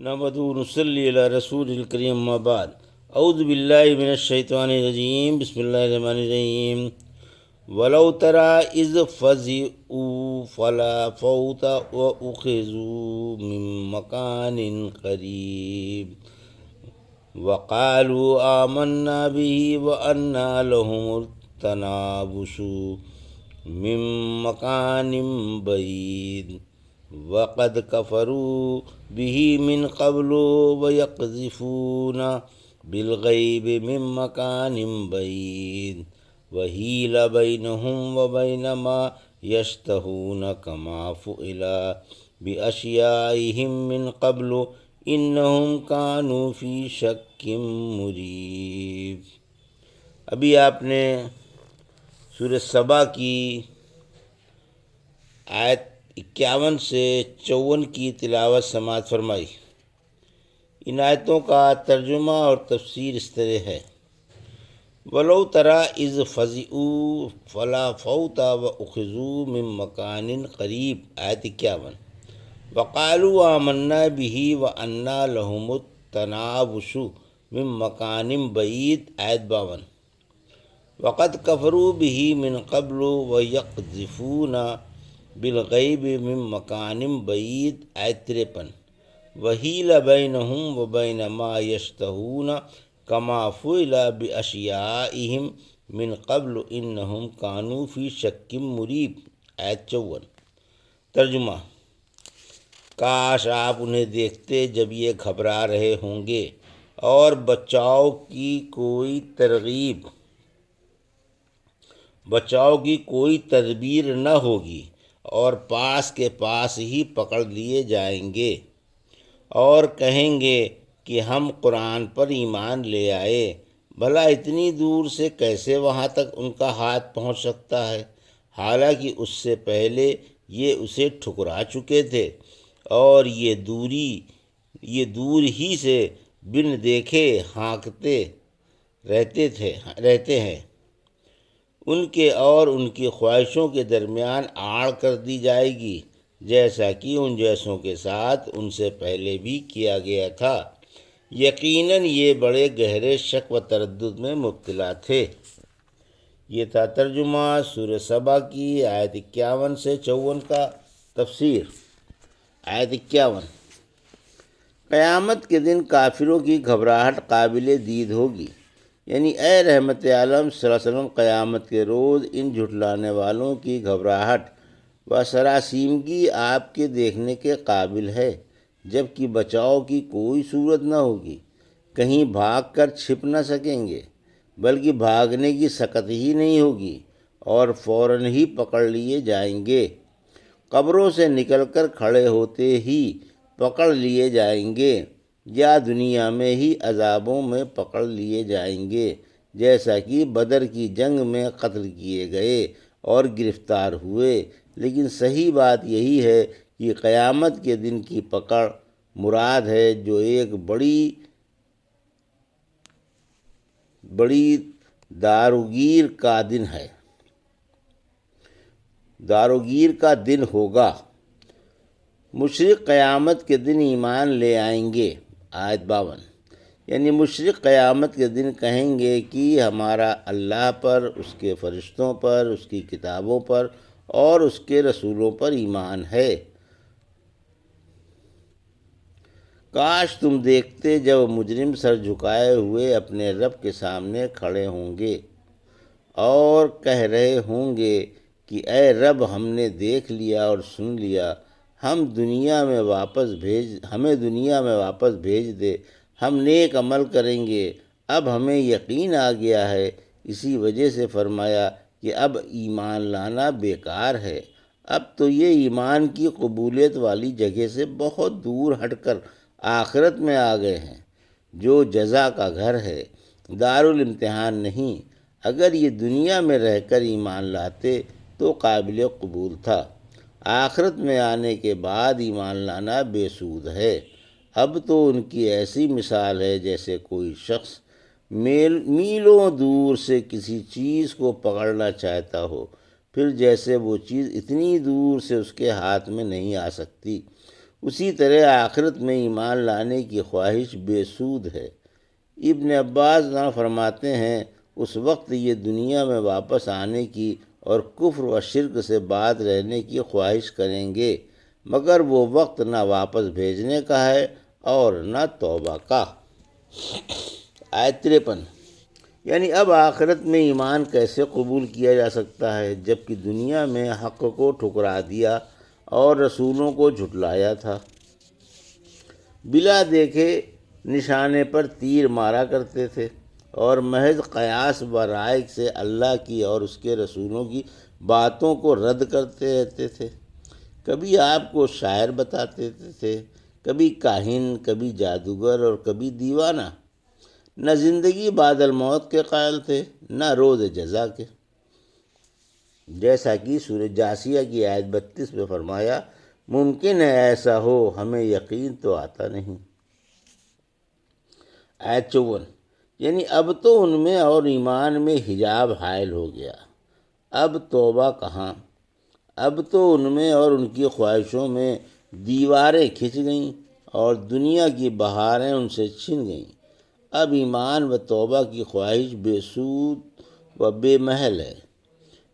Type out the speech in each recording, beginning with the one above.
نحمدہ و نصلی علی رسول الکریم اما بعد اعوذ باللہ من الشیطان الرجیم بسم اللہ الرحمن الرحیم ولو تری اذ فزعوا فلا فوت واخذوا من مکان قریب وقالوا آمنا به وانا لهم التنابش من مکان بعید وقد کفروا به من قبل ويقذفون بالغیب من مکان بعید وحیل بینهم وبین ما یشتهون کما فعل باشیائهم من قبل انہم کانوا فی شک مریب۔ ابھی آپ نے سورہ سبا کی آیت 51 سے 54 کی تلاوت سماعت فرمائی۔ ان آیتوں کا ترجمہ اور تفسیر اس طرح ہے: ولو تری اذ فزعوا فلا فوت واخذوا من مکان قریب، آیت 51۔ وقالوا آمنا به وانا لهم التنابش من مکان بعید، آیت 52۔ وقد کفروا به من قبل ويقذفون بالغیب من مکان بعید، آیت 53۔ وحیل بینہم وبین ما یشتہون کما فعل باشیائہم من قبل انہم کانوا فی شک مریب، آیت 54۔ ترجمہ: کاش آپ انہیں دیکھتے جب یہ گھبرا رہے ہوں گے اور بچاؤ کی کوئی تدبیر نہ ہوگی اور پاس کے پاس ہی پکڑ لیے جائیں گے اور کہیں گے کہ ہم قرآن پر ایمان لے آئے۔ بھلا اتنی دور سے کیسے وہاں تک ان کا ہاتھ پہنچ سکتا ہے، حالانکہ اس سے پہلے یہ اسے ٹھکرا چکے تھے اور یہ دور ہی سے بن دیکھے ہانکتے رہتے ہیں۔ ان کے اور ان کی خواہشوں کے درمیان آڑ کر دی جائے گی، جیسا کہ ان جیسوں کے ساتھ ان سے پہلے بھی کیا گیا تھا۔ یقیناً یہ بڑے گہرے شک و تردد میں مبتلا تھے۔ یہ تھا ترجمہ سورہ سبا کی آیت 51 سے 54 کا۔ تفسیر: آیت 51: قیامت کے دن کافروں کی گھبراہٹ قابل دید ہوگی، یعنی اے رحمت عالم صلی اللہ علیہ وسلم، قیامت کے روز ان جھٹلانے والوں کی گھبراہٹ و سراسیمگی آپ کے دیکھنے کے قابل ہے، جبکہ بچاؤ کی کوئی صورت نہ ہوگی۔ کہیں بھاگ کر چھپ نہ سکیں گے، بلکہ بھاگنے کی سکت ہی نہیں ہوگی اور فوراً ہی پکڑ لیے جائیں گے۔ قبروں سے نکل کر کھڑے ہوتے ہی پکڑ لیے جائیں گے یا دنیا میں ہی عذابوں میں پکڑ لیے جائیں گے، جیسا کہ بدر کی جنگ میں قتل کیے گئے اور گرفتار ہوئے۔ لیکن صحیح بات یہی ہے کہ قیامت کے دن کی پکڑ مراد ہے، جو ایک بڑی داروگیر کا دن ہوگا۔ مشرک قیامت کے دن ایمان لے آئیں گے، آیت 52۔ یعنی مشرک قیامت کے دن کہیں گے کہ ہمارا اللہ پر، اس کے فرشتوں پر، اس کی کتابوں پر اور اس کے رسولوں پر ایمان ہے۔ کاش تم دیکھتے جب مجرم سر جھکائے ہوئے اپنے رب کے سامنے کھڑے ہوں گے اور کہہ رہے ہوں گے کہ اے رب، ہم نے دیکھ لیا اور سن لیا، ہمیں دنیا میں واپس بھیج دے، ہم نیک عمل کریں گے۔ اب ہمیں یقین آ گیا ہے، اسی وجہ سے فرمایا کہ اب ایمان لانا بیکار ہے۔ اب تو یہ ایمان کی قبولیت والی جگہ سے بہت دور ہٹ کر آخرت میں آ گئے ہیں، جو جزا کا گھر ہے، دارالامتحان نہیں۔ اگر یہ دنیا میں رہ کر ایمان لاتے تو قابل قبول تھا، آخرت میں آنے کے بعد ایمان لانا بے سود ہے۔ اب تو ان کی ایسی مثال ہے جیسے کوئی شخص میلوں دور سے کسی چیز کو پکڑنا چاہتا ہو، پھر جیسے وہ چیز اتنی دور سے اس کے ہاتھ میں نہیں آ سکتی، اسی طرح آخرت میں ایمان لانے کی خواہش بے سود ہے۔ ابن عباس فرماتے ہیں اس وقت یہ دنیا میں واپس آنے کی اور کفر و شرک سے بعد رہنے کی خواہش کریں گے، مگر وہ وقت نہ واپس بھیجنے کا ہے اور نہ توبہ کا۔ آیت 53، یعنی اب آخرت میں ایمان کیسے قبول کیا جا سکتا ہے جبکہ دنیا میں حق کو ٹھکرا دیا اور رسولوں کو جھٹلایا تھا، بلا دیکھے نشانے پر تیر مارا کرتے تھے اور محض قیاس و رائے سے اللہ کی اور اس کے رسولوں کی باتوں کو رد کرتے رہتے تھے۔ کبھی آپ کو شاعر بتاتے تھے، کبھی کاہن، کبھی جادوگر اور کبھی دیوانہ۔ نہ زندگی بعد الموت کے قائل تھے، نہ روز جزا کے، جیسا کہ سورہ جاثیہ کی آیت 32 میں فرمایا، ممکن ہے ایسا ہو، ہمیں یقین تو آتا نہیں۔ آیت 54، یعنی اب تو ان میں اور ایمان میں حجاب حائل ہو گیا، اب توبہ کہاں، اب تو ان میں اور ان کی خواہشوں میں دیواریں کھنچ گئیں اور دنیا کی بہاریں ان سے چھن گئیں۔ اب ایمان و توبہ کی خواہش بے سود و بے محل ہے۔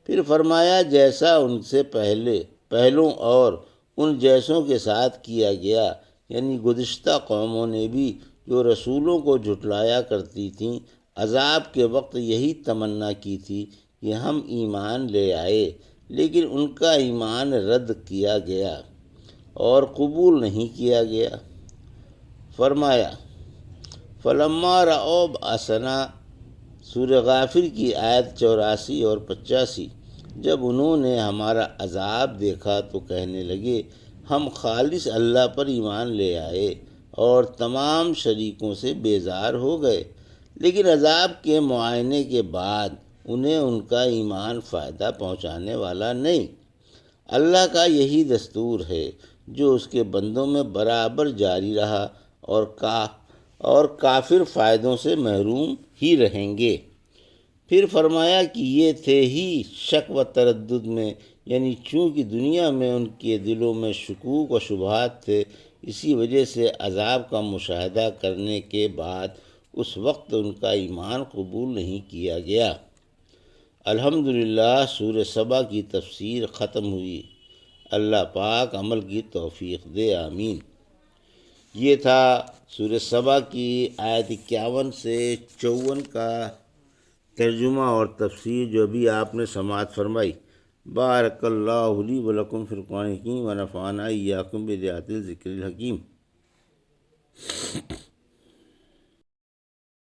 پھر فرمایا جیسا ان سے پہلوں اور ان جیسوں کے ساتھ کیا گیا، یعنی گزشتہ قوموں نے بھی جو رسولوں کو جھٹلایا کرتی تھیں، عذاب کے وقت یہی تمنا کی تھی کہ ہم ایمان لے آئے، لیکن ان کا ایمان رد کیا گیا اور قبول نہیں کیا گیا۔ فرمایا فلما رأوا بأسنا، سورہ غافر کی آیت 84 اور 85، جب انہوں نے ہمارا عذاب دیکھا تو کہنے لگے ہم خالص اللہ پر ایمان لے آئے اور تمام شریکوں سے بیزار ہو گئے، لیکن عذاب کے معائنے کے بعد انہیں ان کا ایمان فائدہ پہنچانے والا نہیں۔ اللہ کا یہی دستور ہے جو اس کے بندوں میں برابر جاری رہا، اور کافر فائدوں سے محروم ہی رہیں گے۔ پھر فرمایا کہ یہ تھے ہی شک و تردد میں، یعنی چونکہ دنیا میں ان کے دلوں میں شکوک و شبہات تھے، اسی وجہ سے عذاب کا مشاہدہ کرنے کے بعد اس وقت ان کا ایمان قبول نہیں کیا گیا۔ الحمدللہ سورہ سبا کی تفسیر ختم ہوئی۔ اللہ پاک عمل کی توفیق دے، آمین۔ یہ تھا سورہ سبا کی آیت 51 سے 54 کا ترجمہ اور تفسیر جو ابھی آپ نے سماعت فرمائی۔ بارک اللہ لی و لکم فی القرآن الحکیم و نفعنا ایاکم بآیات الذکر الحکیم۔